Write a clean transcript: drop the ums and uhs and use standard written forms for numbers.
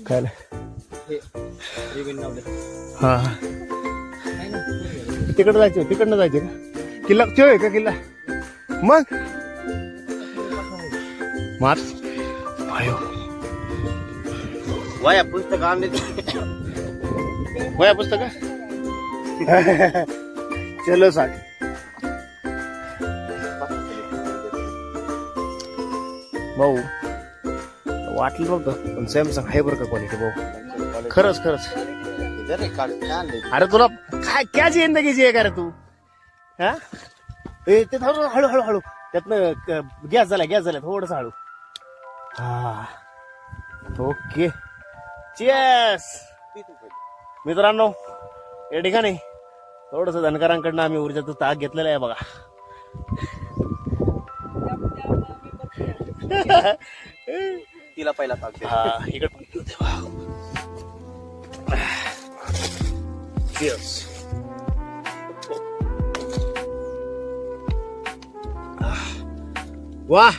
खायला हे रिबीन लावले. हा तिकडं जायचं, तिकडनं जायचं का? किल्ला तो आहे का किल्ला? मग मार आयो वया पुस्तक आणले. वया पुस्तक चलो साठ. भाऊ वाटलं नव्हतं पण सॅमसंग आहे बरं का क्वालिटी भाऊ. खरंच खरंच. अरे तुला काय क्या जिंदगीची आहे का रे तू? हा ए ते हळू हळू हळू त्यातनं गॅस झाला थोडस हळू. हा ओके चेस. मित्रांनो या ठिकाणी थोडस धनकरांकडनं आम्ही ऊर्जाचं ताक घेतलेलं आहे बघा. तिला पहिला ताक दे. हा इकडे Cheers. वाह